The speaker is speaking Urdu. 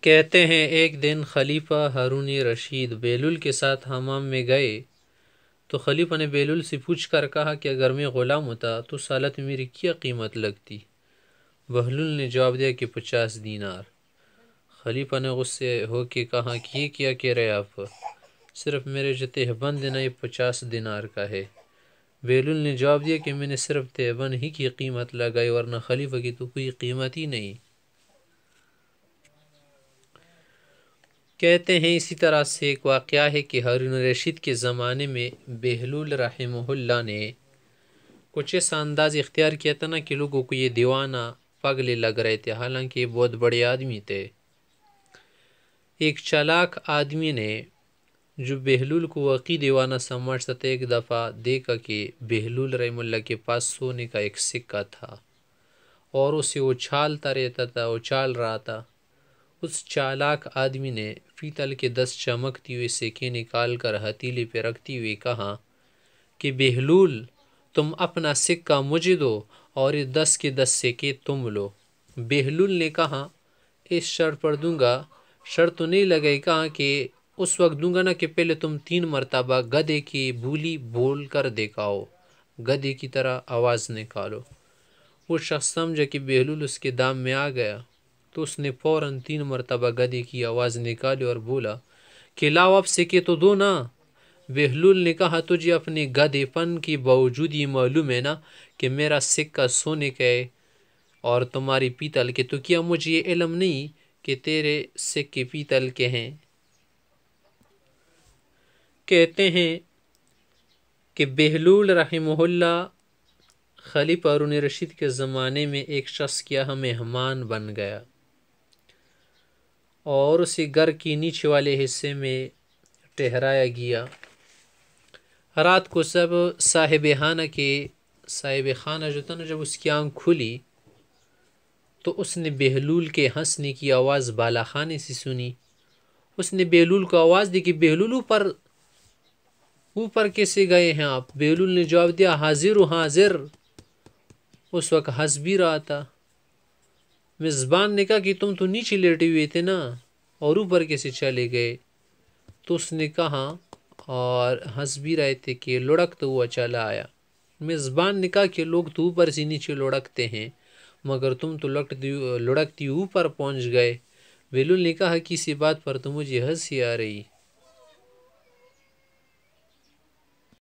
کہتے ہیں ایک دن خلیفہ ہارون رشید بیلول کے ساتھ حمام میں گئے تو خلیفہ نے بیلول سے پوچھ کر کہا کہ اگر میں غلام ہوتا تو سالت میری کیا قیمت لگتی؟ بہلول نے جواب دیا کہ 50 دینار۔ خلیفہ نے غصے ہو کے کہا کہ یہ کیا کہہ رہے آپ؟ صرف میرے جو تہبند ہے نا یہ 50 دینار کا ہے۔ بیلول نے جواب دیا کہ میں نے صرف تہبند ہی کی قیمت لگائی ورنہ خلیفہ کی تو کوئی قیمت ہی نہیں۔ کہتے ہیں اسی طرح سے ایک واقعہ ہے کہ ہارون رشید کے زمانے میں بہلول رحمہ اللہ نے کچھ ایسا انداز اختیار کیا تھا نا کہ لوگوں کو یہ دیوانہ پگلے لگ رہے تھے، حالانکہ یہ بہت بڑے آدمی تھے۔ ایک چالاک آدمی نے جو بہلول کو واقعی دیوانہ سمجھتا تھا ایک دفعہ دیکھا کہ بہلول رحمہ اللہ کے پاس سونے کا ایک سکہ تھا اور اسے اچھالتا رہتا تھا، اچھال رہا تھا۔ اس چالاک آدمی نے پیتل کے 10 چمکتی ہوئے سکے نکال کر ہتھیلی پہ رکھتی ہوئے کہا کہ بہلول تم اپنا سکہ مجھے دو اور یہ 10 کے 10 سکے تم لو۔ بہلول نے کہا اس شرط پر دوں گا، شرط تو نہیں لگائی، کہا کہ اس وقت دوں گا نا کہ پہلے تم 3 مرتبہ گدھے کی بولی بول کر دکھاؤ، گدھے کی طرح آواز نکالو۔ وہ شخص سمجھا کہ بہلول اس کے دام میں آ گیا تو اس نے فوراً 3 مرتبہ گدھے کی آواز نکالی اور بولا کہ لاؤ اب سکے تو دو نا۔ بہلول نے کہا تجھے اپنے گدھے پن کی باوجود یہ معلوم ہے نا کہ میرا سکہ سونے کا ہے اور تمہاری پیتل کے، تو کیا مجھے یہ علم نہیں کہ تیرے سکے پیتل کے ہیں؟ کہتے ہیں کہ بہلول رحمہ اللہ خلیفہ ہارون رشید کے زمانے میں ایک شخص کے یہاں مہمان بن گیا اور اسے گھر کی نیچے والے حصے میں ٹھہرایا گیا۔ رات کو سب صاحب خانہ جو تھا نا، جب اس کی آنکھ کھلی تو اس نے بہلول کے ہنسنے کی آواز بالا خانے سے سنی۔ اس نے بہلول کو آواز دی کہ بہلول اوپر کیسے گئے ہیں آپ؟ بہلول نے جواب دیا حاضر ہوں حاضر۔ اس وقت ہنس بھی رہا تھا۔ میزبان نے کہا کہ تم تو نیچے لیٹے ہوئے تھے نا اور اوپر کیسے چلے گئے؟ تو اس نے کہا اور ہنس بھی رہے تھے کہ لڑکتا ہوا چلا آیا۔ میزبان نے کہا کہ لوگ تو اوپر سے نیچے لڑکتے ہیں مگر تم تو لڑکتی اوپر پہنچ گئے۔ بہلول نے کہا کسی بات پر تو مجھے ہنسی آ رہی۔